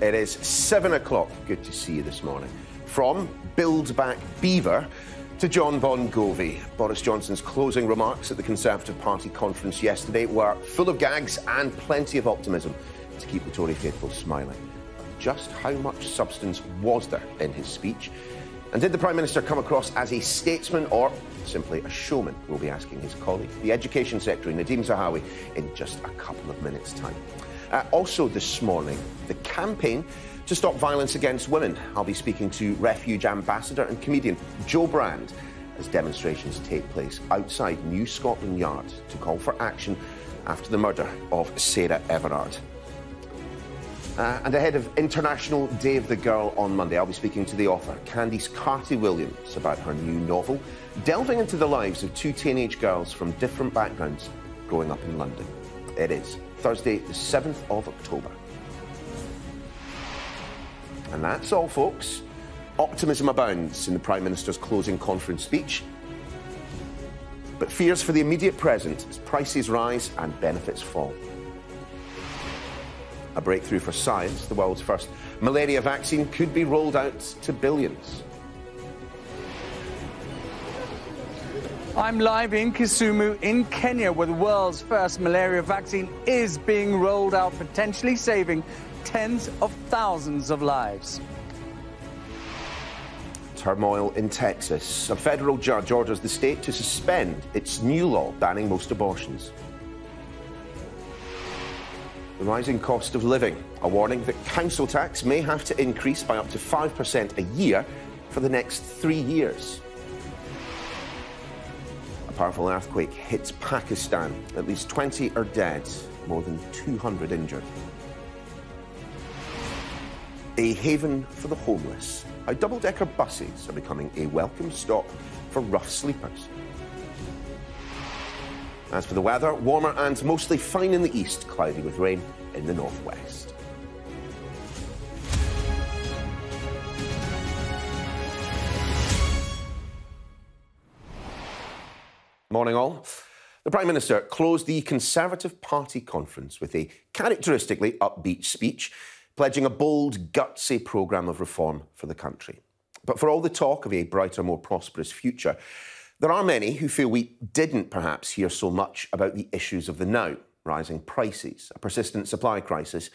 It is 7 o'clock. Good to see you this morning. From Build Back Beaver to John Bon Jovi. Boris Johnson's closing remarks at the Conservative Party conference yesterday were full of gags and plenty of optimism to keep the Tory faithful smiling. Just how much substance was there in his speech? And did the Prime Minister come across as a statesman or simply a showman? We'll be asking his colleague, the Education Secretary, Nadhim Zahawi, in just a couple of minutes' time. Also this morning, the campaign to stop violence against women. I'll be speaking to Refuge Ambassador and comedian Joe Brand as demonstrations take place outside New Scotland Yard to call for action after the murder of Sarah Everard. And ahead of International Day of the Girl on Monday, I'll be speaking to the author, Candice Carty-Williams, about her new novel, delving into the lives of two teenage girls from different backgrounds growing up in London. It is Thursday, the 7th of October. And that's all, folks. Optimism abounds in the Prime Minister's closing conference speech, but fears for the immediate present as prices rise and benefits fall. A breakthrough for science, the world's first malaria vaccine could be rolled out to billions. I'm live in Kisumu in Kenya, where the world's first malaria vaccine is being rolled out, potentially saving tens of thousands of lives. Turmoil in Texas. A federal judge orders the state to suspend its new law banning most abortions. The rising cost of living. A warning that council tax may have to increase by up to 5% a year for the next 3 years. A powerful earthquake hits Pakistan. At least 20 are dead, more than 200 injured. A haven for the homeless. How double-decker buses are becoming a welcome stop for rough sleepers. As for the weather, warmer and mostly fine in the east, cloudy with rain in the northwest. Morning all. The Prime Minister closed the Conservative Party conference with a characteristically upbeat speech, pledging a bold, gutsy programme of reform for the country. But for all the talk of a brighter, more prosperous future, there are many who feel we didn't perhaps hear so much about the issues of the now: rising prices, a persistent supply crisis,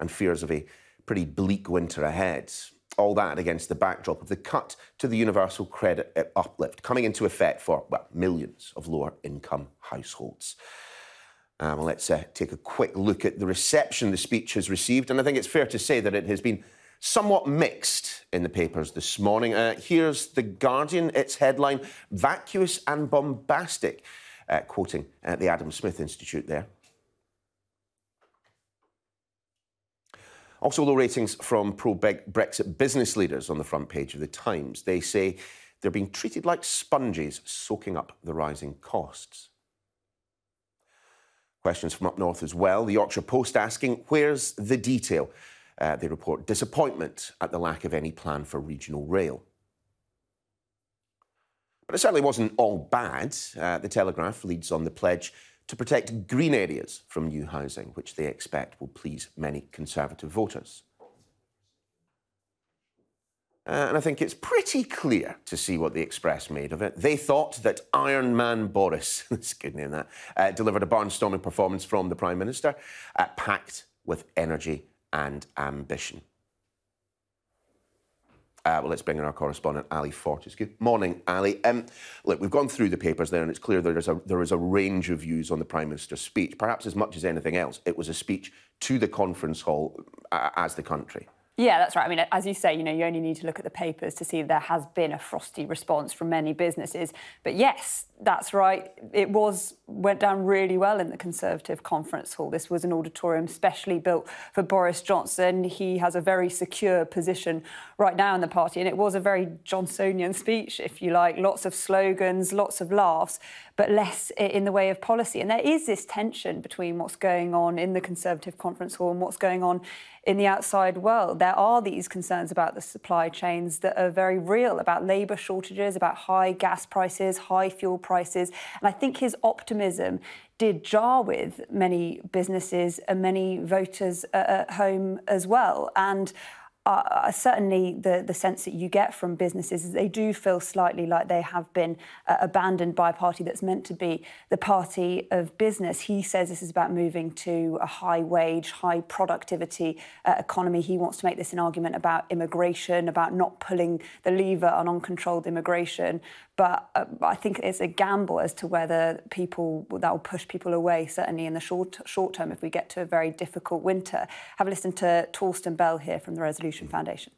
and fears of a pretty bleak winter ahead. All that against the backdrop of the cut to the universal credit uplift coming into effect for, well, millions of lower-income households. Well, let's take a quick look at the reception the speech has received, and I think it's fair to say that it has been somewhat mixed in the papers this morning. Here's The Guardian, its headline, "Vacuous and Bombastic," quoting the Adam Smith Institute there. Also low ratings from pro-Brexit business leaders on the front page of The Times. They say they're being treated like sponges, soaking up the rising costs. Questions from up north as well. The Yorkshire Post asking, where's the detail? They report disappointment at the lack of any plan for regional rail. But it certainly wasn't all bad. The Telegraph leads on the pledge to protect green areas from new housing, which they expect will please many Conservative voters. And I think it's pretty clear to see what the Express made of it. They thought that Iron Man Boris, that's a good name that, delivered a barnstorming performance from the Prime Minister, packed with energy and ambition. Well, let's bring in our correspondent, Ali Fortis. Good morning, Ali. Look, we've gone through the papers there, and it's clear there is a range of views on the Prime Minister's speech. Perhaps as much as anything else, it was a speech to the conference hall as the country. Yeah, that's right. I mean, as you say, you only need to look at the papers to see there has been a frosty response from many businesses. But yes, that's right. It went down really well in the Conservative conference hall. This was an auditorium specially built for Boris Johnson. He has a very secure position right now in the party, and it was a very Johnsonian speech, if you like. Lots of slogans, lots of laughs, but less in the way of policy. And there is this tension between what's going on in the Conservative conference hall and what's going on in the outside world. There are these concerns about the supply chains that are very real, about labour shortages, about high gas prices, high fuel prices. And I think his optimism optimism did jar with many businesses and many voters at home as well. And certainly the sense that you get from businesses is they do feel slightly like they have been abandoned by a party that's meant to be the party of business. He says this is about moving to a high-wage, high-productivity economy. He wants to make this an argument about immigration, about not pulling the lever on uncontrolled immigration. But I think it's a gamble as to whether that will push people away, certainly in the short term, if we get to a very difficult winter. Have a listen to Torsten Bell here from the Resolution Foundation.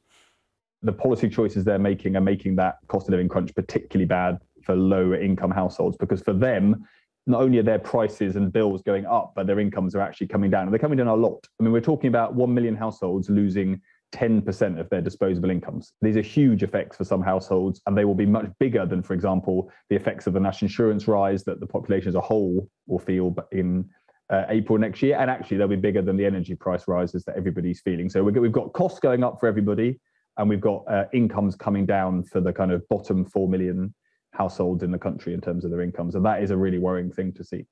The policy choices they're making are making that cost of living crunch particularly bad for lower income households, because for them, not only are their prices and bills going up, but their incomes are actually coming down. And they're coming down a lot. I mean, we're talking about 1 million households losing 10% of their disposable incomes. These are huge effects for some households, and they will be much bigger than, for example, the effects of the national insurance rise that the population as a whole will feel in April next year. And actually, they'll be bigger than the energy price rises that everybody's feeling. So we've got costs going up for everybody, and we've got incomes coming down for the kind of bottom 4 million households in the country in terms of their incomes. And that is a really worrying thing to see.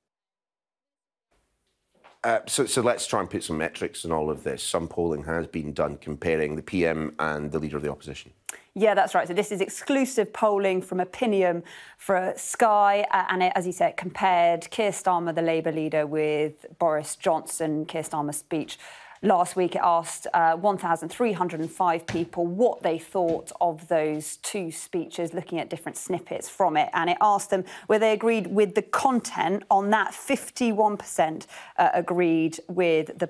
So let's try and put some metrics on all of this. Some polling has been done comparing the PM and the Leader of the Opposition. Yeah, that's right. So this is exclusive polling from Opinium for Sky. And as you said, compared Keir Starmer, the Labour leader, with Boris Johnson. Keir Starmer's speech last week, it asked 1,305 people what they thought of those two speeches, looking at different snippets from it. And it asked them whether they agreed with the content. On that, 51% agreed with the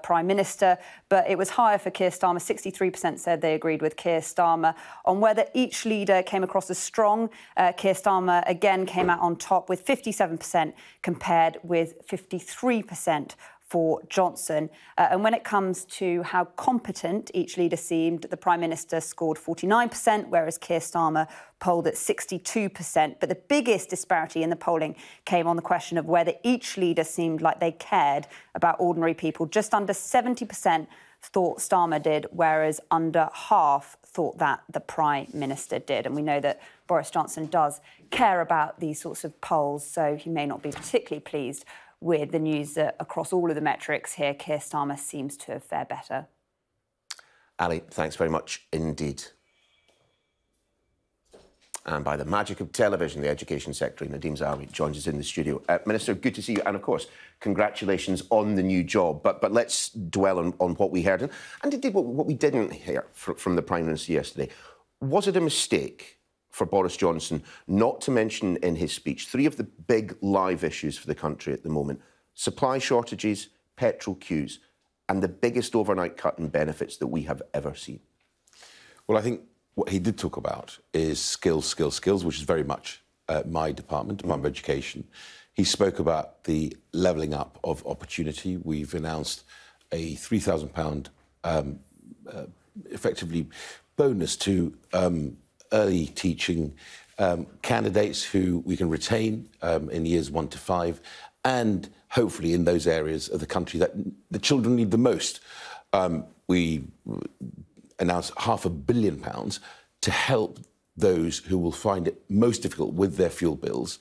Prime Minister, but it was higher for Keir Starmer. 63% said they agreed with Keir Starmer. On whether each leader came across as strong, Keir Starmer again came out on top with 57% compared with 53% for Johnson. And when it comes to how competent each leader seemed, the Prime Minister scored 49%, whereas Keir Starmer polled at 62%. But the biggest disparity in the polling came on the question of whether each leader seemed like they cared about ordinary people. Just under 70% thought Starmer did, whereas under half thought that the Prime Minister did. And we know that Boris Johnson does care about these sorts of polls, so he may not be particularly pleased with the news that across all of the metrics here, Keir Starmer seems to have fared better. Ali, thanks very much indeed. And by the magic of television, the Education Secretary, Nadhim Zahawi, joins us in the studio. Minister, good to see you. And, of course, congratulations on the new job. But let's dwell on what we heard. And indeed, what we didn't hear from the Prime Minister yesterday. Was it a mistake for Boris Johnson not to mention in his speech three of the big live issues for the country at the moment: supply shortages, petrol queues, and the biggest overnight cut in benefits that we have ever seen? Well, I think what he did talk about is skills, which is very much my department, Department of Education. He spoke about the levelling up of opportunity. We've announced a £3,000 effectively bonus to early teaching candidates who we can retain in years 1 to 5, and hopefully in those areas of the country that the children need the most. We announced £500 million to help those who will find it most difficult with their fuel bills,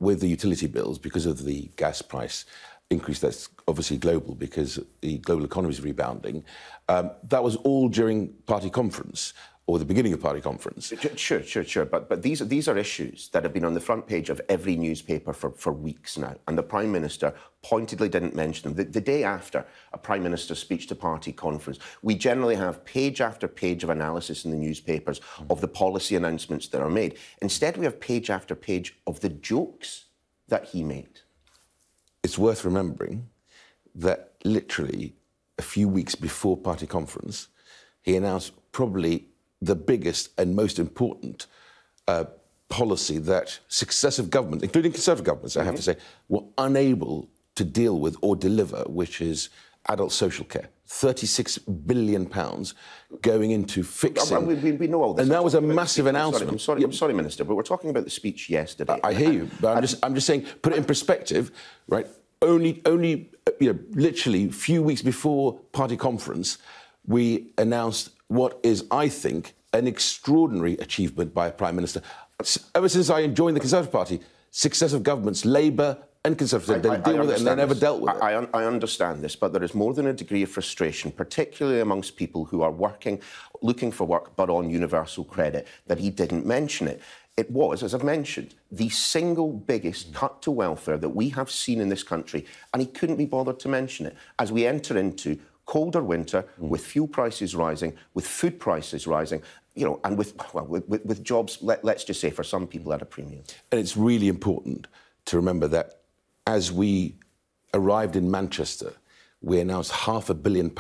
with the utility bills, because of the gas price increase that's obviously global because the global economy is rebounding. That was all during party conference, or the beginning of party conference. Sure. But these are issues that have been on the front page of every newspaper for weeks now, and the Prime Minister pointedly didn't mention them. The day after a Prime Minister's speech to party conference, we generally have page after page of analysis in the newspapers of the policy announcements that are made. Instead, we have page after page of the jokes that he made. It's worth remembering that literally a few weeks before party conference, he announced probably the biggest and most important policy that successive governments, including Conservative governments, I have to say, were unable to deal with or deliver, which is adult social care. £36 billion going into fixing. We know all this. And that was a massive announcement. I'm sorry, Minister, but we're talking about the speech yesterday. I hear you, but I'm just saying, put it in perspective, right? Only literally a few weeks before party conference, we announced what is, I think, an extraordinary achievement by a Prime Minister. Ever since I joined the Conservative Party, successive governments, Labour and Conservative, they'll deal with it, and they never dealt with it. I understand this, but there is more than a degree of frustration, particularly amongst people who are working, looking for work, but on universal credit, that he didn't mention it. It was, as I've mentioned, the single biggest cut to welfare that we have seen in this country, and he couldn't be bothered to mention it as we enter into colder winter, with fuel prices rising, with food prices rising, you know, and with jobs, let's just say, for some people at a premium. And it's really important to remember that as we arrived in Manchester, we announced £500 million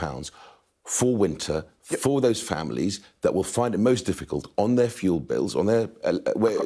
for winter for those families that will find it most difficult on their fuel bills, on their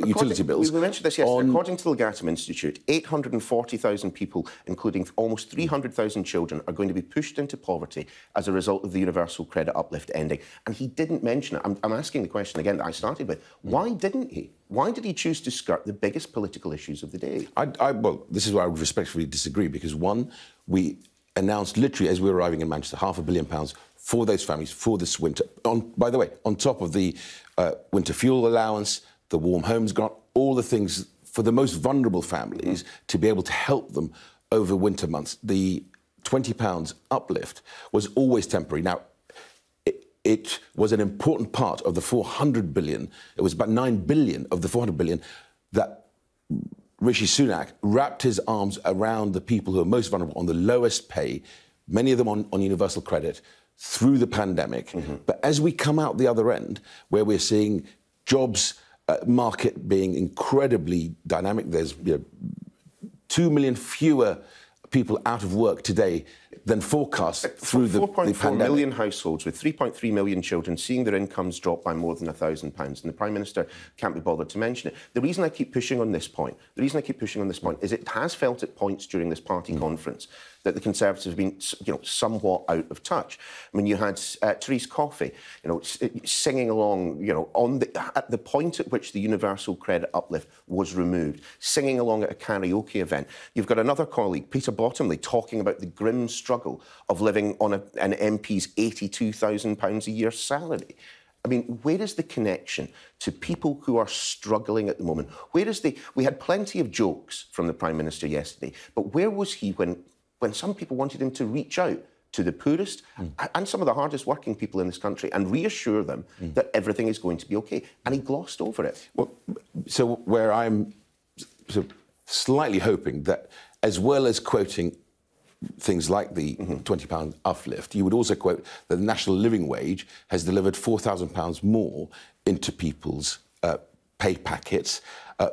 utility bills. We mentioned this yesterday. According to the Legatum Institute, 840,000 people, including almost 300,000 children, are going to be pushed into poverty as a result of the universal credit uplift ending. And he didn't mention it. I'm asking the question again that I started with. Why didn't he? Why did he choose to skirt the biggest political issues of the day? Well, this is where I would respectfully disagree, because, one, we announced literally as we were arriving in Manchester £500 million for those families for this winter. By the way, on top of the winter fuel allowance, the warm homes grant, all the things for the most vulnerable families to be able to help them over winter months. The £20 uplift was always temporary. Now, it was an important part of the 400 billion. It was about 9 billion of the 400 billion that Rishi Sunak wrapped his arms around the people who are most vulnerable on the lowest pay, many of them on universal credit, through the pandemic. But as we come out the other end, where we're seeing jobs market being incredibly dynamic, there's 2 million fewer people out of work today than forecast through the pandemic. 4.4 million households with 3.3 million children seeing their incomes drop by more than £1,000, and the Prime Minister can't be bothered to mention it. The reason I keep pushing on this point, is it has felt at points during this party conference that the Conservatives have been, somewhat out of touch. I mean, you had Therese Coffey, singing along, at the point at which the universal credit uplift was removed, singing along at a karaoke event. You've got another colleague, Peter Bottomley, talking about the grim struggle of living on an MP's £82,000 a year salary. I mean, where is the connection to people who are struggling at the moment? We had plenty of jokes from the Prime Minister yesterday, but where was he when some people wanted him to reach out to the poorest and some of the hardest working people in this country and reassure them that everything is going to be OK? And he glossed over it. Well, so where I'm sort of slightly hoping that, as well as quoting things like the £20 uplift, you would also quote that the national living wage has delivered £4,000 more into people's pay packets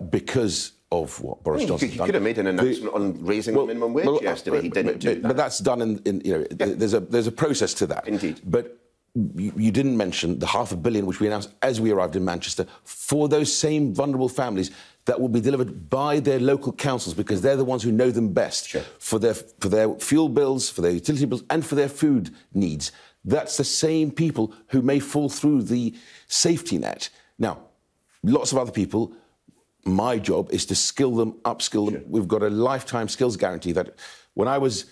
because of what Boris Johnson done. He could have made an announcement on raising the minimum wage yesterday. He didn't do that. But that's done there's a process to that. Indeed. But you didn't mention the £500 million which we announced as we arrived in Manchester for those same vulnerable families that will be delivered by their local councils, because they're the ones who know them best for their fuel bills, for their utility bills, and for their food needs. That's the same people who may fall through the safety net. Now, lots of other people. My job is to skill them, upskill them. We've got a lifetime skills guarantee that when I was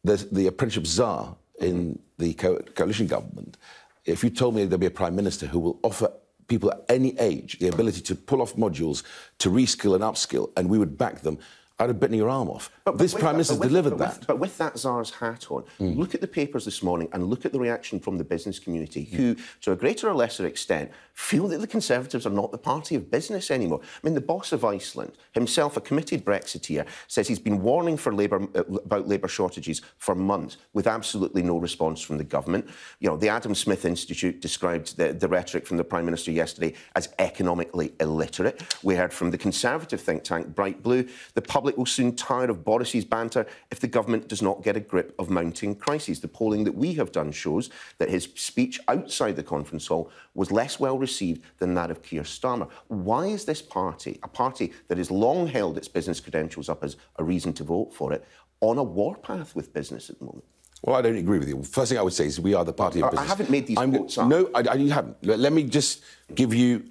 the apprenticeship czar in the coalition government, if you told me there'd be a Prime Minister who will offer people at any age the ability to pull off modules, to reskill and upskill, and we would back them, I'd have bitten your arm off. But this Prime Minister's delivered that. But with that czar's hat on, look at the papers this morning and look at the reaction from the business community who, to a greater or lesser extent, feel that the Conservatives are not the party of business anymore. I mean, the boss of Iceland, himself a committed Brexiteer, says he's been warning about labour shortages for months with absolutely no response from the government. The Adam Smith Institute described the rhetoric from the Prime Minister yesterday as economically illiterate. We heard from the Conservative think tank Bright Blue, the public will soon tire of Boris's banter if the government does not get a grip of mounting crises. The polling that we have done shows that his speech outside the conference hall was less well received than that of Keir Starmer. Why is this party, a party that has long held its business credentials up as a reason to vote for it, on a warpath with business at the moment? Well, I don't agree with you. First thing I would say is we are the party of business. I haven't made these quotes up. No, you haven't. Let me just give you,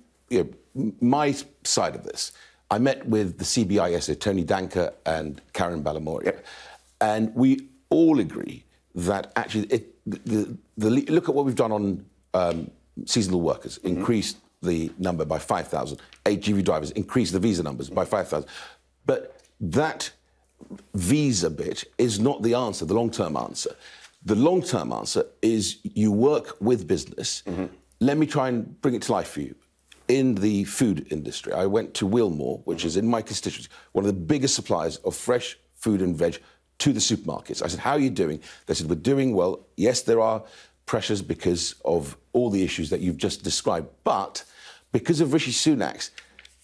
my side of this. I met with the CBI yesterday, Tony Danker and Karen Balamoria, and we all agree that actually look at what we've done on seasonal workers, increased the number by 5,000, HGV drivers, increased the visa numbers by 5,000. But that visa bit is not the answer, the long-term answer. The long-term answer is you work with business. Let me try and bring it to life for you. In the food industry, I went to Wilmore, which is in my constituency, one of the biggest suppliers of fresh food and veg to the supermarkets. I said, how are you doing? They said, we're doing well. Yes, there are pressures because of all the issues that you've just described, but because of Rishi Sunak's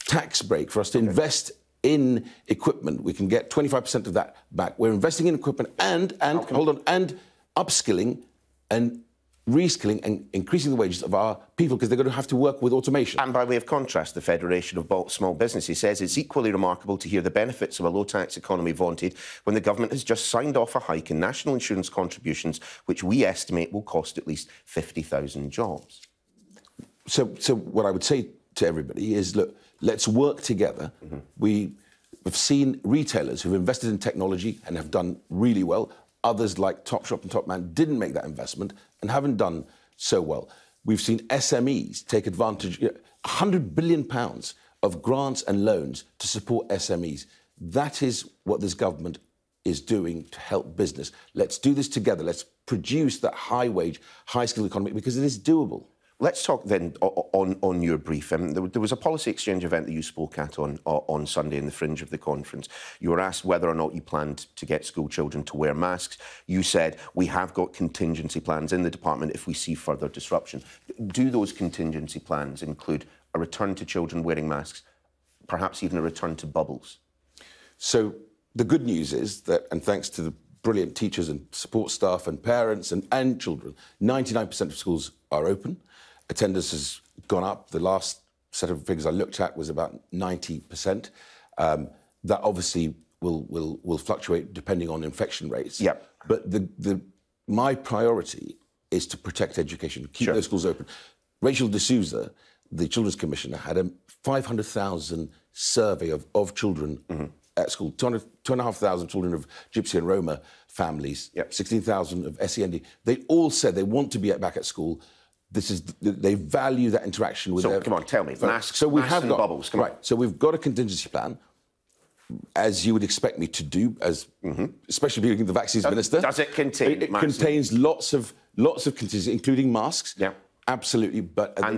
tax break for us to invest in equipment, we can get 25% of that back. We're investing in equipment and upskilling and reskilling and increasing the wages of our people because they're going to have to work with automation. And by way of contrast, the Federation of Small Businesses says it's equally remarkable to hear the benefits of a low-tax economy vaunted when the government has just signed off a hike in national insurance contributions, which we estimate will cost at least 50,000 jobs. So what I would say to everybody is, look, let's work together. We've seen retailers who've invested in technology and have done really well. Others, like Topshop and Topman, didn't make that investment and haven't done so well. We've seen SMEs take advantage, £100 billion of grants and loans to support SMEs. That is what this government is doing to help business. Let's do this together. Let's produce that high-wage, high-skilled economy because it is doable. Let's talk then on your brief. There was a policy exchange event that you spoke at on Sunday in the fringe of the conference. You were asked whether or not you planned to get school children to wear masks. You said, we have got contingency plans in the department if we see further disruption. Do those contingency plans include a return to children wearing masks, perhaps even a return to bubbles? So the good news is that, and thanks to the brilliant teachers and support staff and parents and children, 99% of schools are open. Attendance has gone up. The last set of figures I looked at was about 90%. That obviously will fluctuate depending on infection rates. Yep. But my priority is to protect education, keep those schools open. Rachel D'Souza, the Children's Commissioner, had a 500,000 survey of children at school. 2,500 children of Gypsy and Roma families, 16,000 of SEND. They all said they want to be back at school. They value that interaction with their... come on, tell me. Masks, so we masks have and got, bubbles, come on. So we've got a contingency plan, as you would expect me to do, as especially being the Vaccines Minister. Does it contain It contains lots of contingency, including masks. Yeah. Absolutely, but at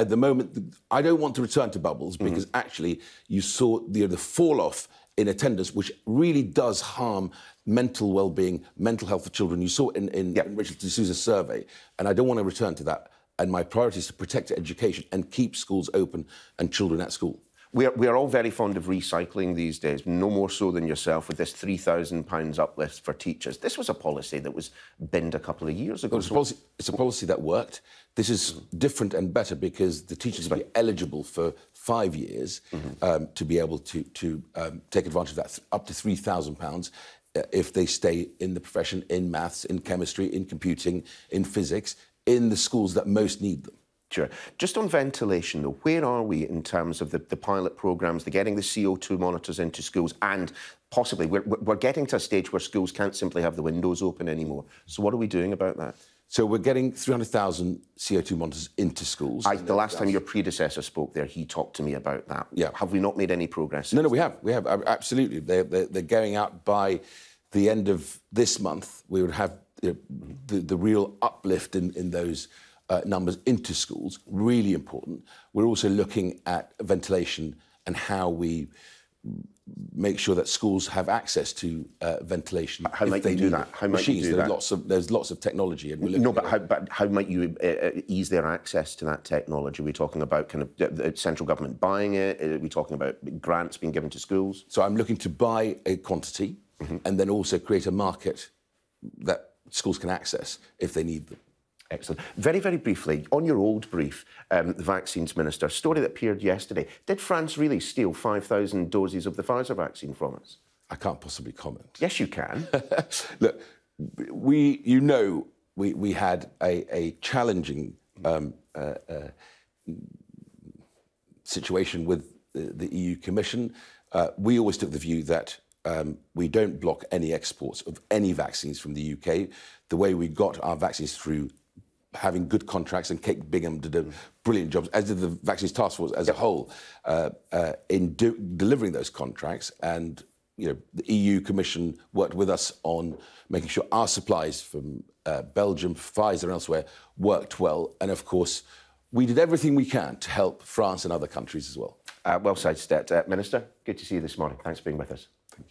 the moment, I don't want to return to bubbles because actually you saw the fall-off in attendance, which really does harm mental well-being, mental health of children. You saw it in Rachel D'Souza's survey, and I don't want to return to that. And my priority is to protect education and keep schools open and children at school. We are all very fond of recycling these days, no more so than yourself, with this £3,000 uplift for teachers. This was a policy that was binned a couple of years ago. It's a policy that worked. This is different and better because the teachers will be eligible for 5 years to be able to take advantage of that, up to £3,000 if they stay in the profession, in maths, in chemistry, in computing, in physics, in the schools that most need them. Sure. Just on ventilation, though, where are we in terms of the pilot programmes, the getting the CO2 monitors into schools, and possibly we're getting to a stage where schools can't simply have the windows open anymore. So what are we doing about that? So we're getting 300,000 CO2 monitors into schools. The last time your predecessor spoke there, he talked to me about that. Yeah. Have we not made any progress? No, we have. We have, absolutely. They're going out by the end of this month. We would have the real uplift in those numbers into schools, really important. We're also looking at ventilation and how we make sure that schools have access to ventilation. How might you do that? How might you do that? There's lots of technology. And we're but how might you ease their access to that technology? Are we talking about kind of the central government buying it? Are we talking about grants being given to schools? So I'm looking to buy a quantity and then also create a market that schools can access if they need them. Excellent. Very, very briefly, on your old brief, the Vaccines Minister, story that appeared yesterday, did France really steal 5,000 doses of the Pfizer vaccine from us? I can't possibly comment. Yes, you can. Look, we had a challenging situation with the EU Commission. We always took the view that we don't block any exports of any vaccines from the UK. The way we got our vaccines through having good contracts, and Kate Bingham did a brilliant job, as did the Vaccines Task Force as a whole, in delivering those contracts. And the EU Commission worked with us on making sure our supplies from Belgium, Pfizer and elsewhere worked well. And of course, we did everything we can to help France and other countries as well. Well said, Minister. Good to see you this morning. Thanks for being with us. Thank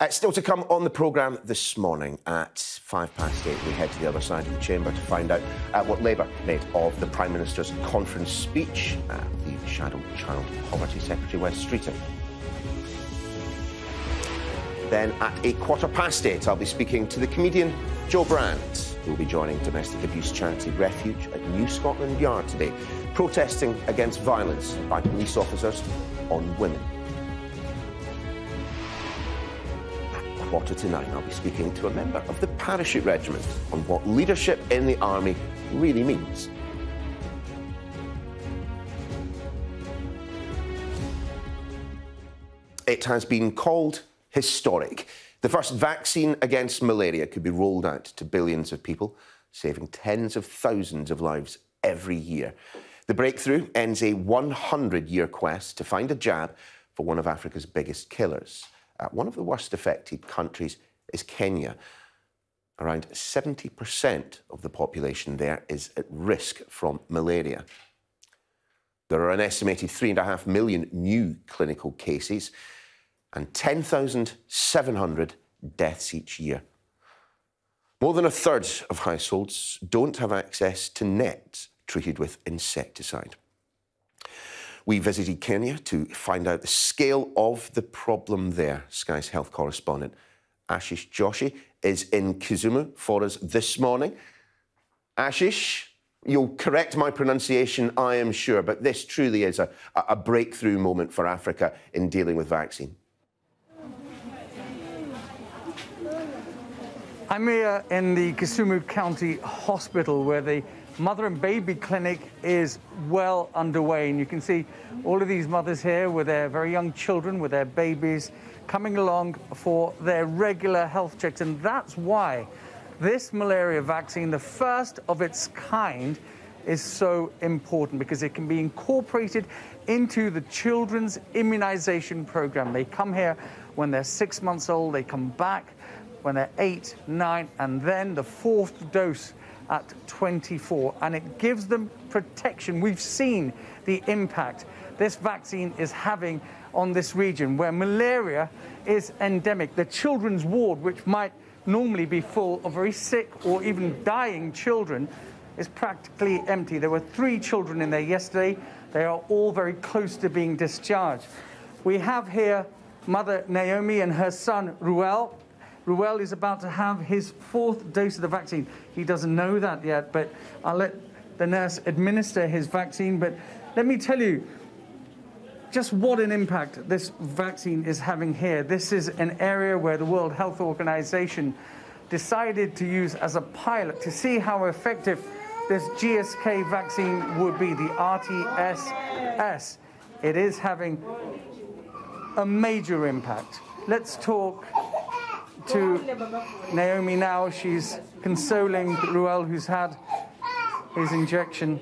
you. Still to come on the programme this morning at 8:05, we head to the other side of the chamber to find out what Labour made of the Prime Minister's conference speech. The Shadow Child Poverty Secretary Wes Streeting. Then at 8:15, I'll be speaking to the comedian Joe Brandt, who will be joining domestic abuse charity Refuge at New Scotland Yard today, protesting against violence by police officers on women. At 8:45, I'll be speaking to a member of the Parachute Regiment on what leadership in the Army really means. It has been called historic. The first vaccine against malaria could be rolled out to billions of people, saving tens of thousands of lives every year. The breakthrough ends a 100-year quest to find a jab for one of Africa's biggest killers. One of the worst affected countries is Kenya. Around 70% of the population there is at risk from malaria. There are an estimated 3.5 million new clinical cases and 10,700 deaths each year. More than a third of households don't have access to nets treated with insecticide. We visited Kenya to find out the scale of the problem there. Sky's health correspondent Ashish Joshi is in Kisumu for us this morning. Ashish, you'll correct my pronunciation, I am sure, but this truly is a breakthrough moment for Africa in dealing with vaccine. I'm here in the Kisumu County Hospital where the mother and baby clinic is well underway, and you can see all of these mothers here with their very young children, with their babies, coming along for their regular health checks. And that's why this malaria vaccine, the first of its kind, is so important, because it can be incorporated into the children's immunization program. They come here when they're 6 months old, they come back when they're 8, 9, and then the 4th dose at 24, and it gives them protection. We've seen the impact this vaccine is having on this region where malaria is endemic. The children's ward, which might normally be full of very sick or even dying children, is practically empty. There were 3 children in there yesterday. They are all very close to being discharged. We have here Mother Naomi and her son Ruel. Ruel is about to have his 4th dose of the vaccine. He doesn't know that yet, but I'll let the nurse administer his vaccine. But let me tell you just what an impact this vaccine is having here. This is an area where the World Health Organization decided to use as a pilot to see how effective this GSK vaccine would be, the RTSS. It is having a major impact. Let's talk to Naomi now. She's consoling Ruel, who's had his injection.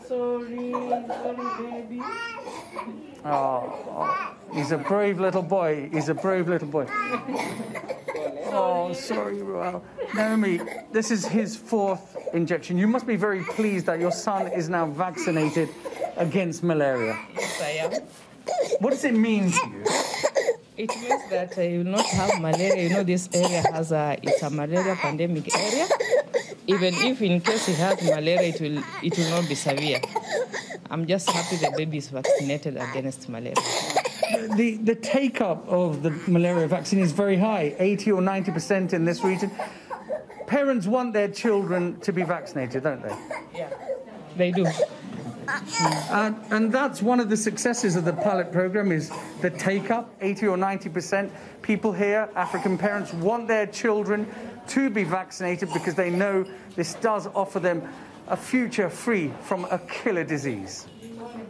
Sorry, baby. Oh, he's a brave little boy. He's a brave little boy. Oh, sorry, Ruel. Naomi, this is his 4th injection. You must be very pleased that your son is now vaccinated against malaria. Yes, I am. What does it mean to you? It means that you will not have malaria. You know, this area has it's a malaria pandemic area. Even if in case he has malaria, it will not be severe. I'm just happy the baby is vaccinated against malaria. The take-up of the malaria vaccine is very high, 80 or 90% in this region. Parents want their children to be vaccinated, don't they? Yeah, they do. And that's one of the successes of the pilot program, is the take-up. 80 or 90% people here, African parents, want their children to be vaccinated because they know this does offer them a future free from a killer disease.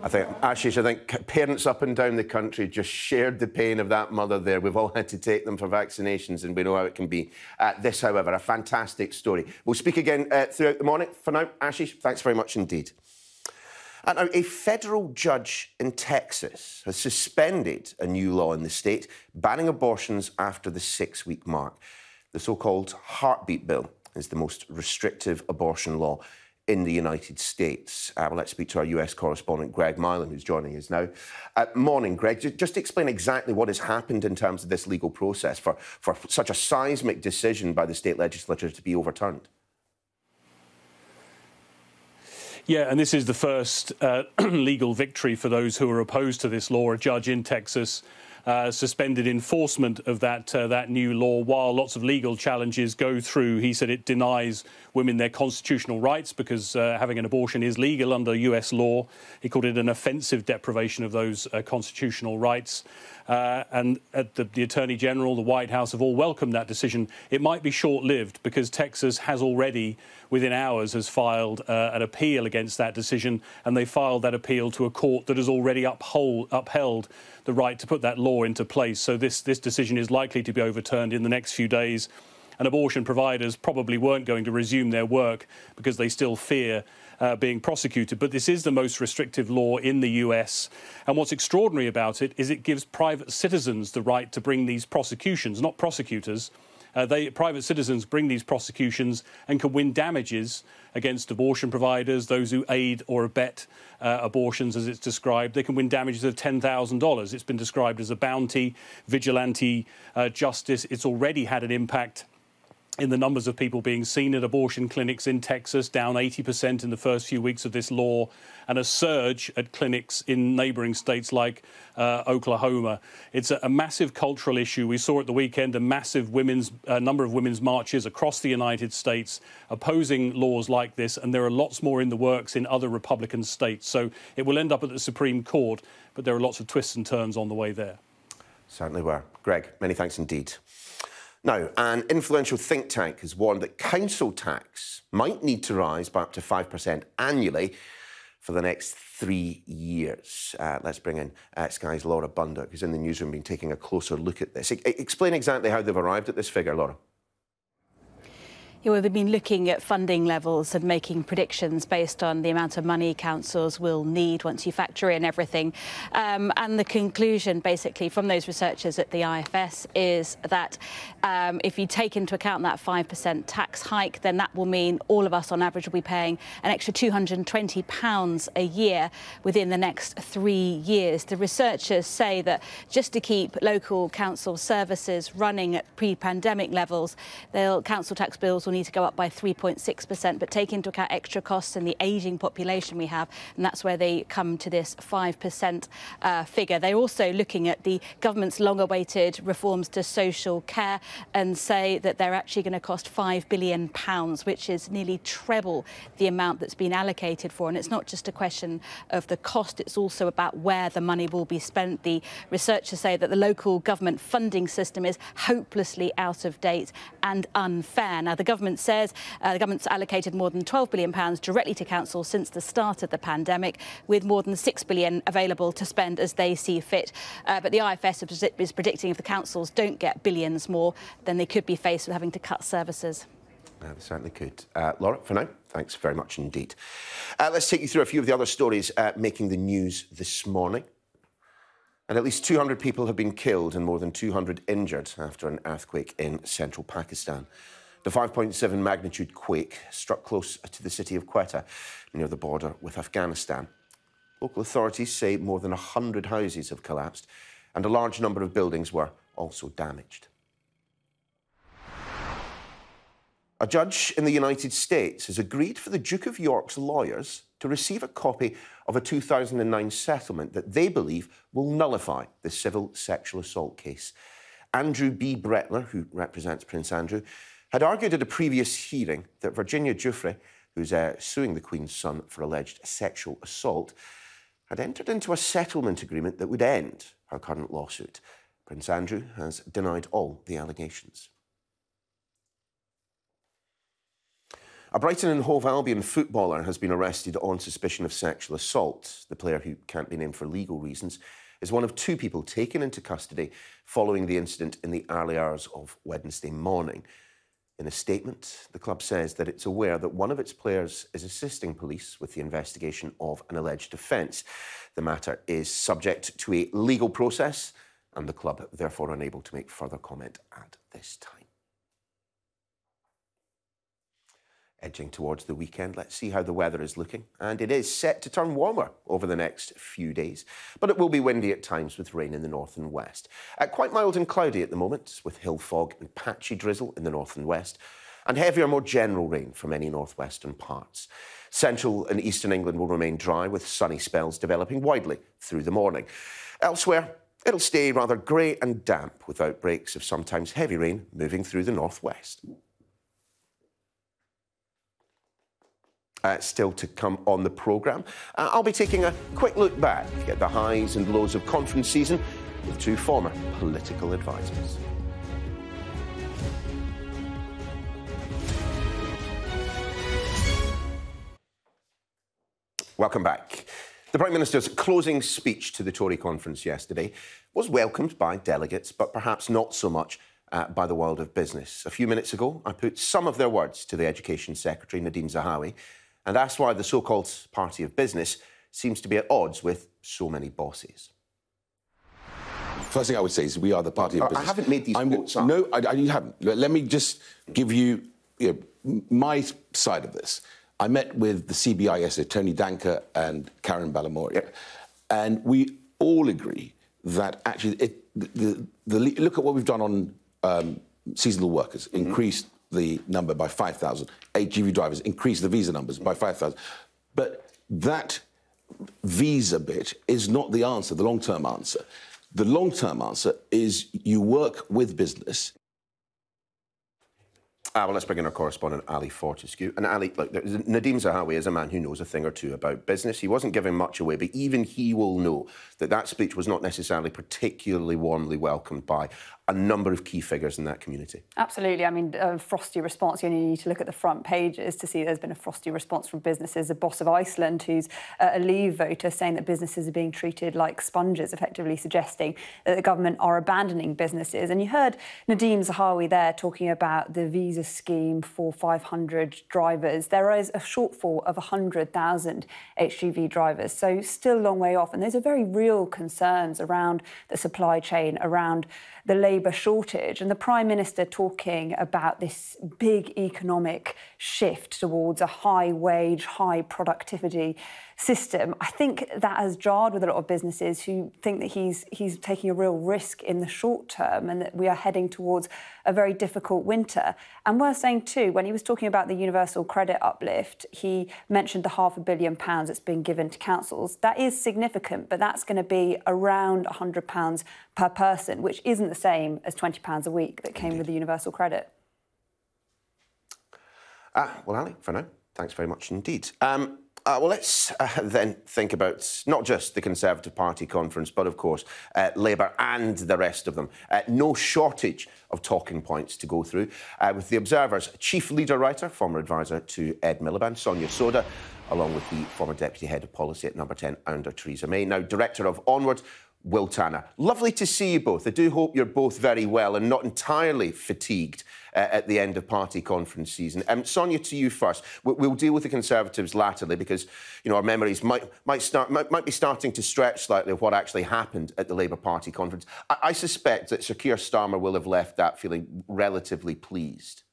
I think, Ashish, parents up and down the country just shared the pain of that mother there. We've all had to take them for vaccinations, and we know how it can be. This, however, a fantastic story. We'll speak again throughout the morning. For now, Ashish, thanks very much indeed. And now, a federal judge in Texas has suspended a new law in the state banning abortions after the 6-week mark. The so-called Heartbeat Bill is the most restrictive abortion law in the United States. Well, let's speak to our US correspondent, Greg Mylan, who's joining us now. Morning, Greg. Just explain exactly what has happened in terms of this legal process for such a seismic decision by the state legislature to be overturned. Yeah, and this is the first legal victory for those who are opposed to this law. A judge in Texas suspended enforcement of that new law while lots of legal challenges go through. He said it denies women their constitutional rights because having an abortion is legal under US law. He called it an offensive deprivation of those constitutional rights. And the Attorney General, the White House have all welcomed that decision. It might be short-lived because Texas has already, within hours, has filed an appeal against that decision, and they filed that appeal to a court that has already upheld the right to put that law into place. So this decision is likely to be overturned in the next few days. And abortion providers probably weren't going to resume their work because they still fear being prosecuted. But this is the most restrictive law in the US. And what's extraordinary about it is it gives private citizens the right to bring these prosecutions, not prosecutors. Private citizens bring these prosecutions and can win damages against abortion providers, those who aid or abet abortions, as it's described. They can win damages of $10,000. It's been described as a bounty, vigilante justice. It's already had an impact in the numbers of people being seen at abortion clinics in Texas, down 80% in the first few weeks of this law, and a surge at clinics in neighbouring states like Oklahoma. It's a massive cultural issue. We saw at the weekend a massive number of women's marches across the United States opposing laws like this, and there are lots more in the works in other Republican states. So it will end up at the Supreme Court, but there are lots of twists and turns on the way there. Certainly were. Greg, many thanks indeed. Now, an influential think tank has warned that council tax might need to rise by up to 5% annually for the next 3 years. Let's bring in Sky's Laura Bundock, who's in the newsroom, been taking a closer look at this. Explain exactly how they've arrived at this figure, Laura. Yeah, well, they've been looking at funding levels and making predictions based on the amount of money councils will need once you factor in everything. And the conclusion, basically, from those researchers at the IFS is that if you take into account that 5% tax hike, then that will mean all of us on average will be paying an extra £220 a year within the next 3 years. The researchers say that just to keep local council services running at pre-pandemic levels, council tax bills will need to go up by 3.6%, but take into account extra costs and the ageing population we have, and that's where they come to this 5% figure. They're also looking at the government's long-awaited reforms to social care and say that they're actually going to cost £5 billion, which is nearly treble the amount that's been allocated for. And it's not just a question of the cost, it's also about where the money will be spent. The researchers say that the local government funding system is hopelessly out of date and unfair. Now, the government says the government's allocated more than £12 billion directly to councils since the start of the pandemic, with more than £6 billion available to spend as they see fit. But the IFS is predicting if the councils don't get billions more, then they could be faced with having to cut services. They certainly could. Laura, for now, thanks very much indeed. Let's take you through a few of the other stories making the news this morning. And at least 200 people have been killed and more than 200 injured after an earthquake in central Pakistan. The 5.7 magnitude quake struck close to the city of Quetta, near the border with Afghanistan. Local authorities say more than 100 houses have collapsed and a large number of buildings were also damaged. A judge in the United States has agreed for the Duke of York's lawyers to receive a copy of a 2009 settlement that they believe will nullify the civil sexual assault case. Andrew B. Bretler, who represents Prince Andrew, had argued at a previous hearing that Virginia Giuffre, who's suing the Queen's son for alleged sexual assault, had entered into a settlement agreement that would end her current lawsuit. Prince Andrew has denied all the allegations. A Brighton and Hove Albion footballer has been arrested on suspicion of sexual assault. The player, who can't be named for legal reasons, is one of 2 people taken into custody following the incident in the early hours of Wednesday morning. In a statement, the club says that it's aware that one of its players is assisting police with the investigation of an alleged offence. The matter is subject to a legal process, and the club therefore unable to make further comment at this time. Edging towards the weekend, let's see how the weather is looking. And it is set to turn warmer over the next few days, but it will be windy at times with rain in the north and west. Quite mild and cloudy at the moment, with hill fog and patchy drizzle in the north and west, and heavier, more general rain for many northwestern parts. Central and eastern England will remain dry, with sunny spells developing widely through the morning. Elsewhere, it'll stay rather grey and damp, with outbreaks of sometimes heavy rain moving through the northwest. Still to come on the programme, I'll be taking a quick look back at the highs and lows of conference season with 2 former political advisers. Welcome back. The Prime Minister's closing speech to the Tory conference yesterday was welcomed by delegates, but perhaps not so much by the world of business. A few minutes ago, I put some of their words to the Education Secretary, Nadhim Zahawi, and asked why the so-called party of business seems to be at odds with so many bosses. First thing I would say is we are the party of business. I haven't made these quotes up. No, you haven't. Let me just give you, my side of this. I met with the CBI yesterday, Tony Danker and Karen Balamoria, yep. And we all agree that actually look at what we've done on seasonal workers, increased the number by 5,000. HGV drivers increased the visa numbers by 5,000. But that visa bit is not the answer, the long-term answer. The long-term answer is you work with business. Well, let's bring in our correspondent, Ali Fortescue. And Ali, look, Nadhim Zahawi is a man who knows a thing or two about business. He wasn't giving much away, but even he will know that that speech was not necessarily particularly warmly welcomed by a number of key figures in that community. Absolutely. I mean, a frosty response. You only need to look at the front pages to see there's been a frosty response from businesses. The boss of Iceland, who's a Leave voter, saying that businesses are being treated like sponges, effectively suggesting that the government are abandoning businesses. And you heard Nadhim Zahawi there talking about the visa scheme for 500 drivers. There is a shortfall of 100,000 HGV drivers, so still a long way off. And those are very real concerns around the supply chain, around the labour shortage, and the Prime Minister talking about this big economic shift towards a high-wage, high-productivity system. I think that has jarred with a lot of businesses who think that he's taking a real risk in the short term and that we are heading towards a very difficult winter. And worth saying too, when he was talking about the universal credit uplift, he mentioned the £500 million that's been given to councils. That is significant, but that's going to be around £100 per person, which isn't the same as £20 a week that came with the universal credit. Well, Ali, for now, thanks very much indeed. Well, let's then think about not just the Conservative Party conference, but, of course, Labour and the rest of them. No shortage of talking points to go through. With the Observer's chief leader writer, former advisor to Ed Miliband, Sonia Soda, along with the former deputy head of policy at Number 10, under Theresa May, now director of Onward, Will Tanner. Lovely to see you both. I do hope you're both very well and not entirely fatigued at the end of party conference season. Sonia, to you first. We'll deal with the Conservatives latterly because, you know, our memories might be starting to stretch slightly of what actually happened at the Labour Party conference. I suspect that Sir Keir Starmer will have left that feeling relatively pleased.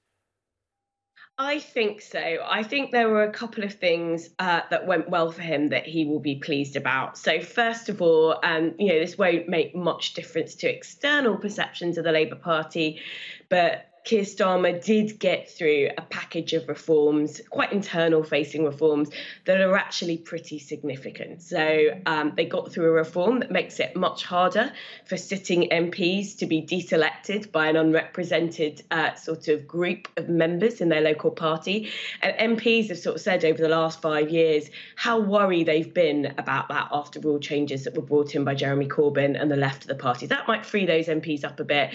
I think so. I think there were a couple of things that went well for him that he will be pleased about. So first of all, you know, this won't make much difference to external perceptions of the Labour Party, but Keir Starmer did get through a package of reforms, quite internal-facing reforms, that are actually pretty significant. So they got through a reform that makes it much harder for sitting MPs to be deselected by an unrepresented sort of group of members in their local party. And MPs have sort of said over the last 5 years how worried they've been about that after rule changes that were brought in by Jeremy Corbyn and the left of the party. That might free those MPs up a bit.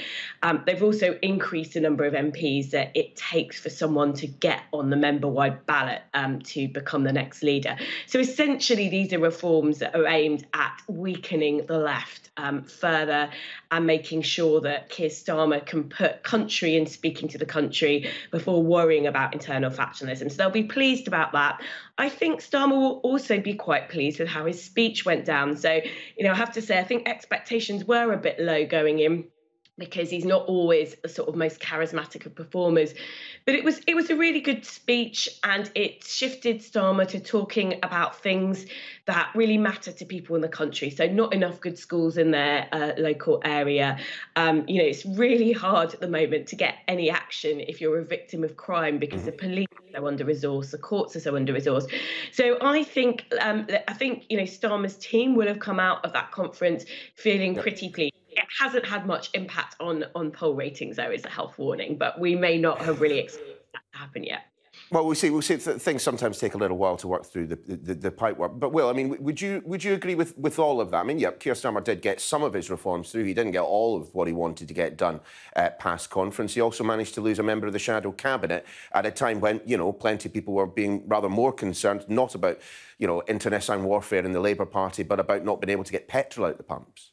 They've also increased the number number of MPs that it takes for someone to get on the member-wide ballot to become the next leader. So essentially, these are reforms that are aimed at weakening the left further and making sure that Keir Starmer can put country in speaking to the country before worrying about internal factionalism. So they'll be pleased about that. I think Starmer will also be quite pleased with how his speech went down. So, I have to say, I think expectations were a bit low going in, because he's not always the sort of most charismatic of performers. But it was a really good speech, and it shifted Starmer to talking about things that really matter to people in the country. So not enough good schools in their local area. It's really hard at the moment to get any action if you're a victim of crime, because the police are so under-resourced, the courts are so under-resourced. So I think Starmer's team will have come out of that conference feeling pretty pleased. It hasn't had much impact on poll ratings, though, is a health warning, but we may not have really expected that to happen yet. Well, we'll see. Things sometimes take a little while to work through the pipework. But, Will, I mean, would you agree with all of that? I mean, yeah, Keir Starmer did get some of his reforms through. He didn't get all of what he wanted to get done past conference. He also managed to lose a member of the shadow cabinet at a time when, plenty of people were being rather more concerned, not about, internecine warfare in the Labour Party, but about not being able to get petrol out the pumps.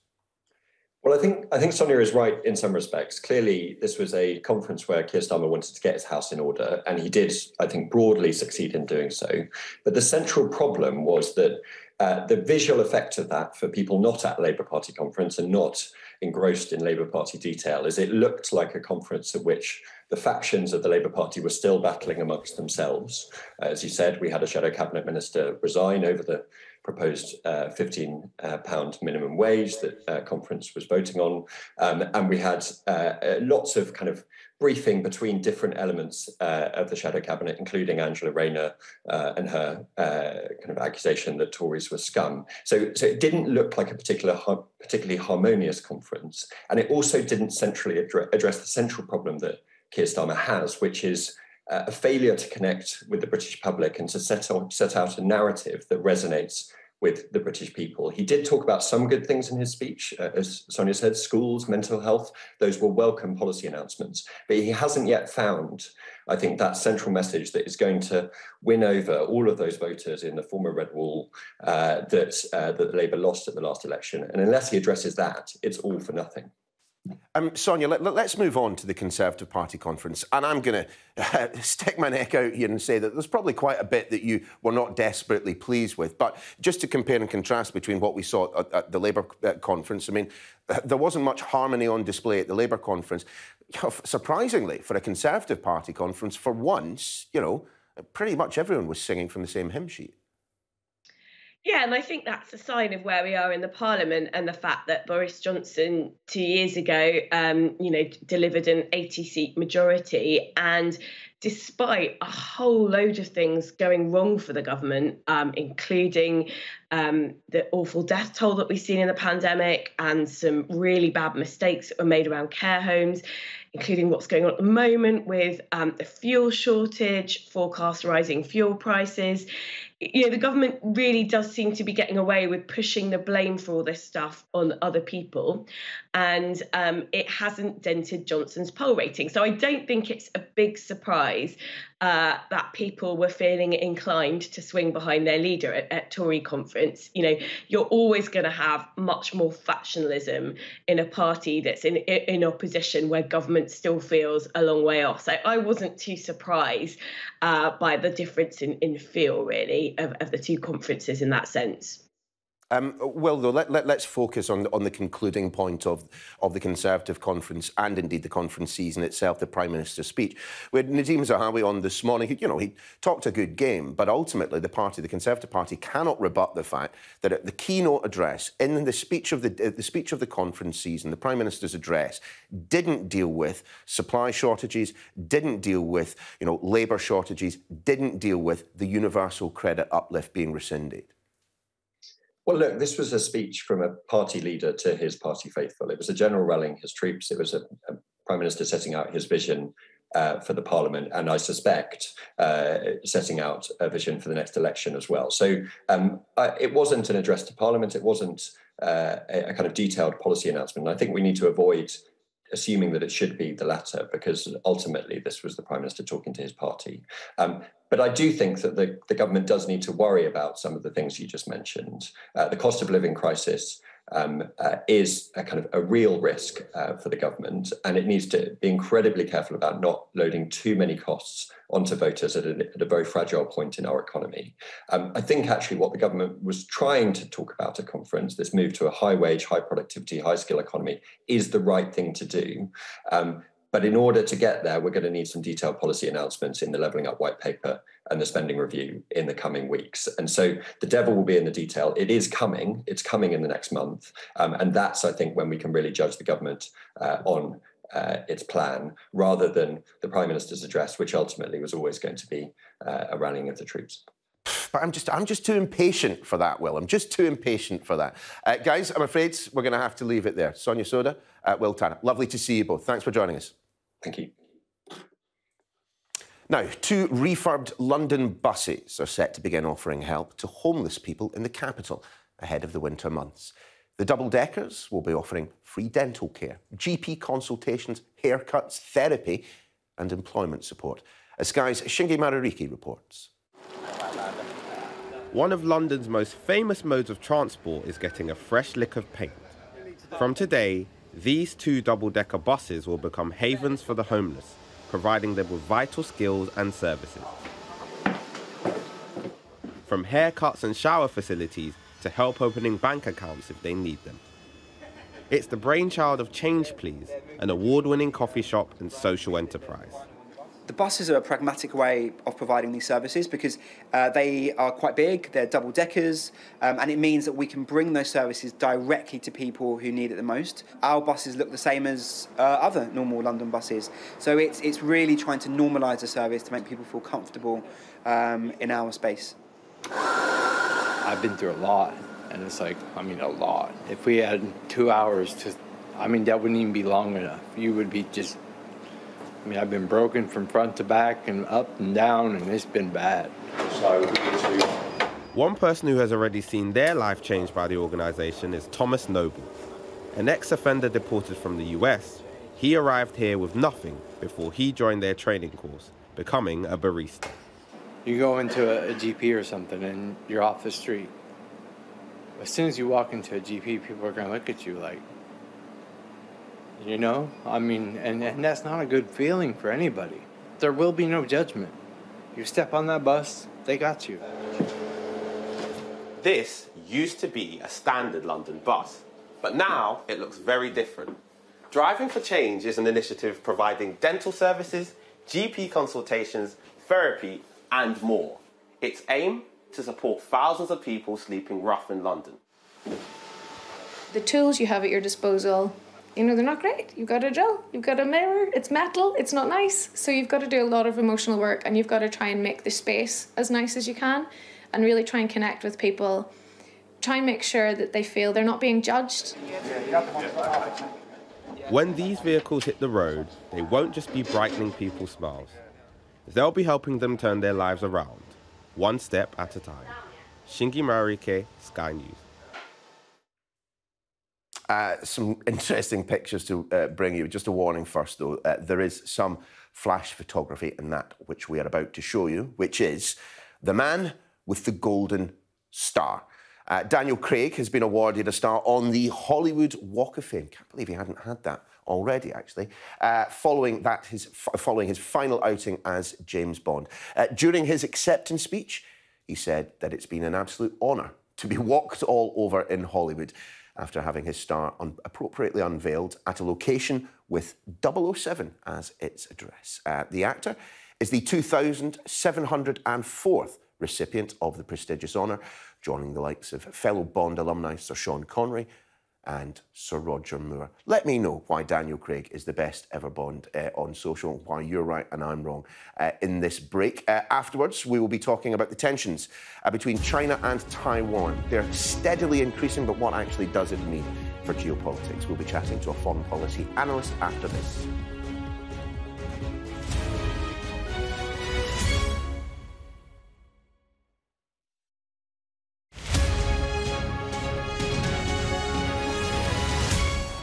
Well, I think Sonia is right in some respects. Clearly, this was a conference where Keir Starmer wanted to get his house in order, and he did, I think, broadly succeed in doing so. But the central problem was that the visual effect of that for people not at the Labour Party conference and not engrossed in Labour Party detail is it looked like a conference at which the factions of the Labour Party were still battling amongst themselves. As you said, we had a shadow cabinet minister resign over the proposed £15 minimum wage that conference was voting on. And we had lots of kind of briefing between different elements of the shadow cabinet, including Angela Rayner and her kind of accusation that Tories were scum. So it didn't look like a particularly harmonious conference. And it also didn't centrally address the central problem that Keir Starmer has, which is a failure to connect with the British public and to set out a narrative that resonates with the British people. He did talk about some good things in his speech, as Sonia said, schools, mental health. Those were welcome policy announcements. But he hasn't yet found, I think, that central message that is going to win over all of those voters in the former Red Wall that Labour lost at the last election. And unless he addresses that, it's all for nothing. Sonia, let's move on to the Conservative Party conference. And I'm going to stick my neck out here and say that there's probably quite a bit that you were not desperately pleased with. But just to compare and contrast between what we saw at the Labour conference, I mean, there wasn't much harmony on display at the Labour conference. Surprisingly, for a Conservative Party conference, for once, pretty much everyone was singing from the same hymn sheet. Yeah, and I think that's a sign of where we are in the Parliament, and the fact that Boris Johnson 2 years ago, delivered an 80-seat majority. And despite a whole load of things going wrong for the government, including the awful death toll that we've seen in the pandemic and some really bad mistakes that were made around care homes, including what's going on at the moment with the fuel shortage, forecast rising fuel prices. The government really does seem to be getting away with pushing the blame for all this stuff on other people. And it hasn't dented Johnson's poll rating. So I don't think it's a big surprise that people were feeling inclined to swing behind their leader at Tory conference. You're always going to have much more factionalism in a party that's in opposition, where government still feels a long way off. So I wasn't too surprised by the difference in feel, really, of the two conferences in that sense. Well, though, let's focus on the concluding point of the Conservative conference and indeed the conference season itself, the Prime Minister's speech. We had Nadhim Zahawi on this morning. He talked a good game, but ultimately the Conservative Party cannot rebut the fact that at the keynote address in the speech of the conference season, the Prime Minister's address didn't deal with supply shortages, didn't deal with labour shortages, didn't deal with the universal credit uplift being rescinded. Well, look, this was a speech from a party leader to his party faithful. It was a general rallying his troops. It was a Prime Minister setting out his vision for the Parliament, and I suspect setting out a vision for the next election as well. So it wasn't an address to Parliament. It wasn't a kind of detailed policy announcement. And I think we need to avoid assuming that it should be the latter, because ultimately this was the Prime Minister talking to his party. But I do think that the government does need to worry about some of the things you just mentioned. The cost of living crisis is a kind of a real risk for the government, and it needs to be incredibly careful about not loading too many costs onto voters at a very fragile point in our economy. I think actually what the government was trying to talk about at conference, this move to a high wage, high productivity, high skill economy, is the right thing to do. But in order to get there, we're going to need some detailed policy announcements in the Levelling Up White Paper and the spending review in the coming weeks. And so the devil will be in the detail. It is coming. It's coming in the next month. And that's, I think, when we can really judge the government on its plan, rather than the Prime Minister's address, which ultimately was always going to be a rallying of the troops. But I'm just too impatient for that, Will. I'm just too impatient for that. Guys, I'm afraid we're going to have to leave it there. Sonia Soda, Will Tanner, lovely to see you both. Thanks for joining us. Thank you. Now, 2 refurbed London buses are set to begin offering help to homeless people in the capital ahead of the winter months. The double-deckers will be offering free dental care, GP consultations, haircuts, therapy and employment support. As Sky's Shingi Marariki reports. One of London's most famous modes of transport is getting a fresh lick of paint. From today, these 2 double-decker buses will become havens for the homeless, providing them with vital skills and services. From haircuts and shower facilities to help opening bank accounts if they need them. It's the brainchild of Change Please, an award-winning coffee shop and social enterprise. The buses are a pragmatic way of providing these services because they are quite big, they're double-deckers, and it means that we can bring those services directly to people who need it the most. Our buses look the same as other normal London buses, so it's really trying to normalise the service to make people feel comfortable in our space. I've been through a lot, and it's like, I mean, a lot. If we had 2 hours to, I mean, that wouldn't even be long enough. You would be just, I mean, I've been broken from front to back and up and down, and it's been bad. One person who has already seen their life changed by the organisation is Thomas Noble. An ex-offender deported from the US, he arrived here with nothing before he joined their training course, becoming a barista. You go into a GP or something, and you're off the street. As soon as you walk into a GP, people are going to look at you like, you know? I mean, and that's not a good feeling for anybody. There will be no judgment. You step on that bus, they got you. This used to be a standard London bus, but now it looks very different. Driving for Change is an initiative providing dental services, GP consultations, therapy, and more. Its aim to support thousands of people sleeping rough in London. The tools you have at your disposal, you know, they're not great. You've got a drill, you've got a mirror, it's metal, it's not nice. So you've got to do a lot of emotional work, and you've got to try and make the space as nice as you can and really try and connect with people. Try and make sure that they feel they're not being judged. When these vehicles hit the road, they won't just be brightening people's smiles. They'll be helping them turn their lives around, one step at a time. Shingi Mararike, Sky News. Some interesting pictures to bring you. Just a warning first, though. There is some flash photography in that which we are about to show you, which is the man with the golden star. Daniel Craig has been awarded a star on the Hollywood Walk of Fame. Can't believe he hadn't had that already, actually, following his final outing as James Bond. During his acceptance speech, he said that it's been an absolute honour to be walked all over in Hollywood after having his star appropriately unveiled at a location with 007 as its address. The actor is the 2,704th recipient of the prestigious honour, joining the likes of fellow Bond alumni Sir Sean Connery and Sir Roger Moore. Let me know why Daniel Craig is the best ever Bond on social, why you're right and I'm wrong in this break. Afterwards, we will be talking about the tensions between China and Taiwan. They're steadily increasing, but what actually does it mean for geopolitics? We'll be chatting to a foreign policy analyst after this.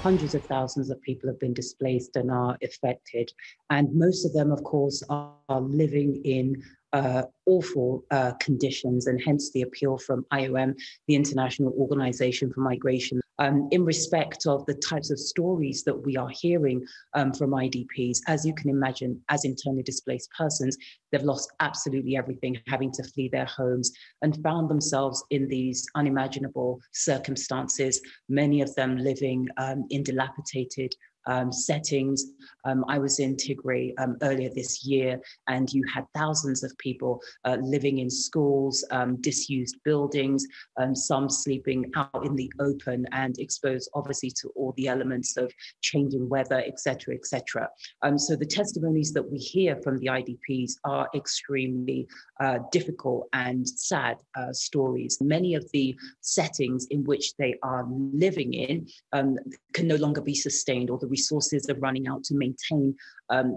Hundreds of thousands of people have been displaced and are affected. And most of them, of course, are living in awful conditions, and hence the appeal from IOM, the International Organization for Migration, in respect of the types of stories that we are hearing from IDPs. As you can imagine, as internally displaced persons, they've lost absolutely everything, having to flee their homes and found themselves in these unimaginable circumstances, many of them living in dilapidated settings. I was in Tigray earlier this year, and you had thousands of people living in schools, disused buildings, some sleeping out in the open and exposed obviously to all the elements of changing weather, et cetera, et cetera. So the testimonies that we hear from the IDPs are extremely difficult and sad stories. Many of the settings in which they are living in can no longer be sustained, or the resources are running out to maintain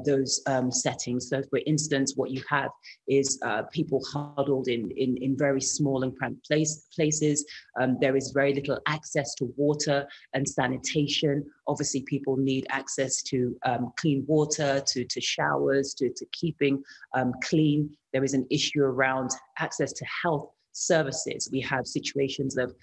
those settings. So for instance, what you have is people huddled in very small and cramped places. There is very little access to water and sanitation. Obviously, people need access to clean water, to showers, to keeping clean. There is an issue around access to health services. We have situations of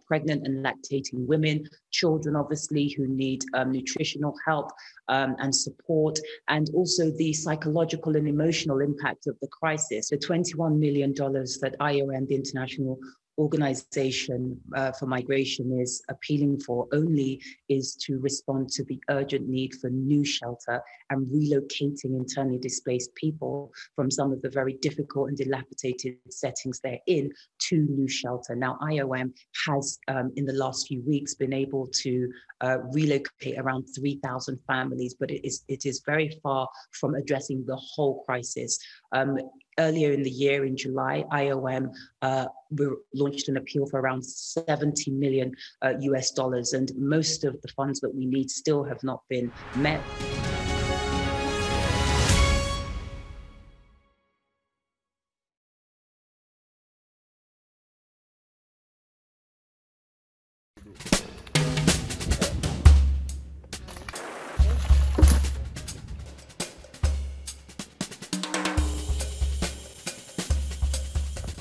pregnant and lactating women, children, obviously, who need nutritional help and support, and also the psychological and emotional impact of the crisis. The $21 million that IOM, the International Organization for Migration, is appealing for only is to respond to the urgent need for new shelter and relocating internally displaced people from some of the very difficult and dilapidated settings they're in to new shelter. Now, IOM has, in the last few weeks, been able to relocate around 3,000 families, but it is very far from addressing the whole crisis. Earlier in the year, in July, IOM launched an appeal for around $70 million US dollars, and most of the funds that we need still have not been met.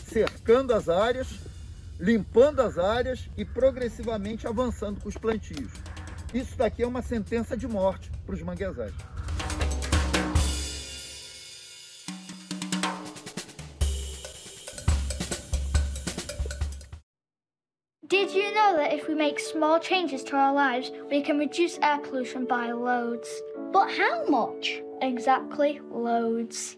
Cercando as áreas, limpando as áreas e progressivamente avançando com os plantios. Isso daqui é uma sentença de morte para os manguezais. Did you know that if we make small changes to our lives, we can reduce air pollution by loads? But how much? Exactly, loads.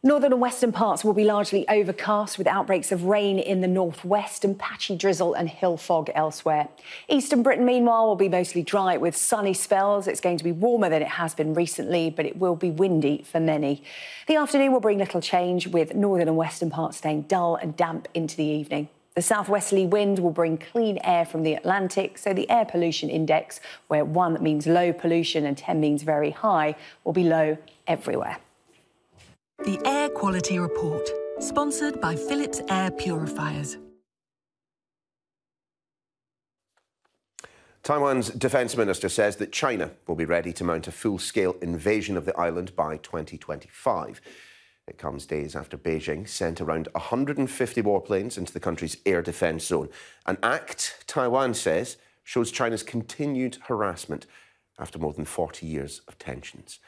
Northern and western parts will be largely overcast with outbreaks of rain in the northwest and patchy drizzle and hill fog elsewhere. Eastern Britain, meanwhile, will be mostly dry with sunny spells. It's going to be warmer than it has been recently, but it will be windy for many. The afternoon will bring little change, with northern and western parts staying dull and damp into the evening. The southwesterly wind will bring clean air from the Atlantic, so the air pollution index, where 1 means low pollution and 10 means very high, will be low everywhere. The Air Quality Report, sponsored by Philips Air Purifiers. Taiwan's defence minister says that China will be ready to mount a full-scale invasion of the island by 2025. It comes days after Beijing sent around 150 warplanes into the country's air defence zone. An act, Taiwan says, shows China's continued harassment after more than 40 years of tensions.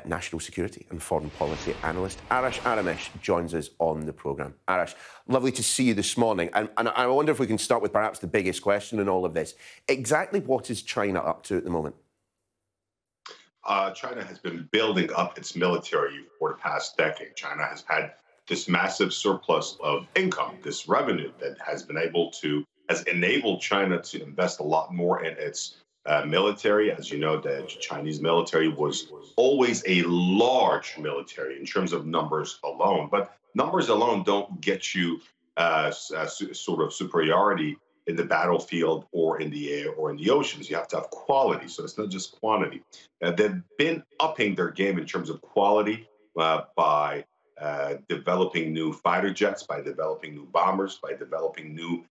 National security and foreign policy analyst Arash Aramesh joins us on the programme. Arash, lovely to see you this morning. And I wonder if we can start with perhaps the biggest question in all of this. Exactly what is China up to at the moment? China has been building up its military for the past decade. China has had this massive surplus of income, this revenue that has enabled China to invest a lot more in its military. As you know, the Chinese military was always a large military in terms of numbers alone. But numbers alone don't get you sort of superiority in the battlefield or in the air or in the oceans. You have to have quality. So it's not just quantity. They've been upping their game in terms of quality by developing new fighter jets, by developing new bombers, by developing new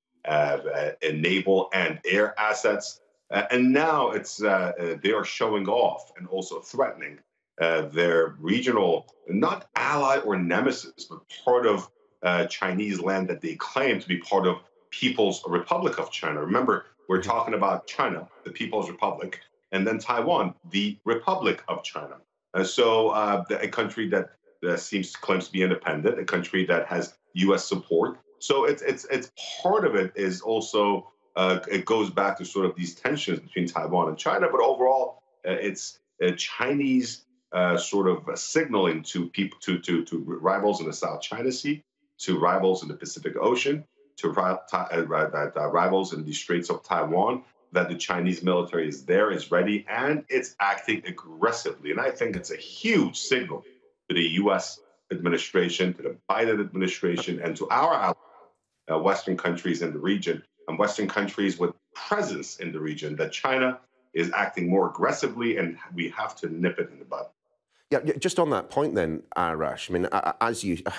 naval and air assets. And now they are showing off and also threatening their regional, not ally or nemesis, but part of Chinese land that they claim to be part of People's Republic of China. Remember, we're talking about China, the People's Republic, and then Taiwan, the Republic of China. So a country that claims to be independent, a country that has U.S. support. So it's part of it is also it goes back to sort of these tensions between Taiwan and China, but overall it's Chinese sort of signaling to people to rivals in the South China Sea, to rivals in the Pacific Ocean, to rivals in the Straits of Taiwan, that the Chinese military is there, is ready, and it's acting aggressively. And I think it's a huge signal to the U.S. administration, to the Biden administration, and to our allies, Western countries in the region, and Western countries with presence in the region, that China is acting more aggressively, and we have to nip it in the bud. Yeah, just on that point then, Arash, I mean,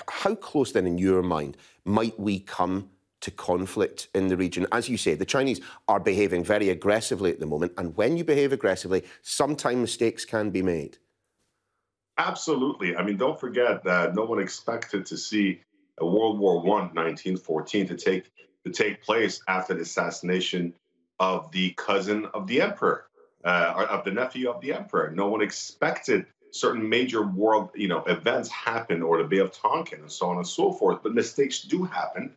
how close then in your mind might we come to conflict in the region? As you say, the Chinese are behaving very aggressively at the moment, and when you behave aggressively, sometimes mistakes can be made. Absolutely. I mean, don't forget that no one expected to see a World War I, 1914, to take place after the assassination of the cousin of the emperor, or of the nephew of the emperor. No one expected certain major world, events happen, or the Bay of Tonkin, and so on and so forth. But mistakes do happen.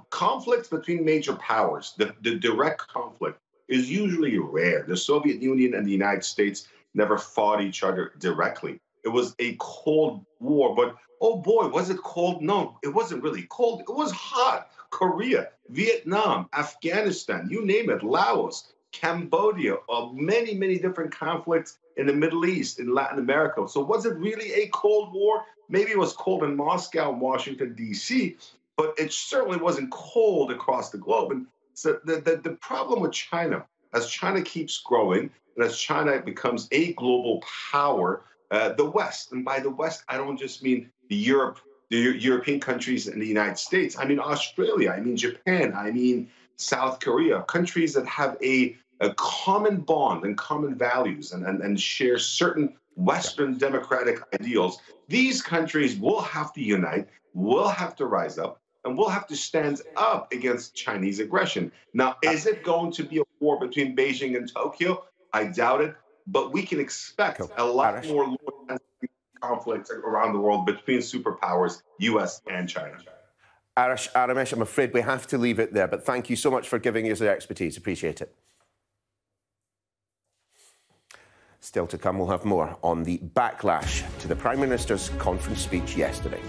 Conflicts between major powers, the direct conflict, is usually rare. The Soviet Union and the United States never fought each other directly. It was a Cold War, but oh boy, was it cold? No, it wasn't really cold. It was hot. Korea, Vietnam, Afghanistan, you name it, Laos, Cambodia, many, many different conflicts in the Middle East, in Latin America. So was it really a Cold War? Maybe it was cold in Moscow and Washington, D.C., but it certainly wasn't cold across the globe. And so the problem with China, as China keeps growing, and as China becomes a global power, the West, and by the West, I don't just mean the European countries and the United States. I mean Australia, I mean Japan, I mean South Korea, countries that have a common bond and common values and share certain Western democratic ideals. These countries will have to unite, will have to rise up, and we'll have to stand up against Chinese aggression. Now, is it going to be a war between Beijing and Tokyo? I doubt it, but we can expect a lot more conflicts around the world between superpowers, US and China. Aramesh, I'm afraid we have to leave it there, but thank you so much for giving us your expertise. Appreciate it. Still to come, we'll have more on the backlash to the Prime Minister's conference speech yesterday.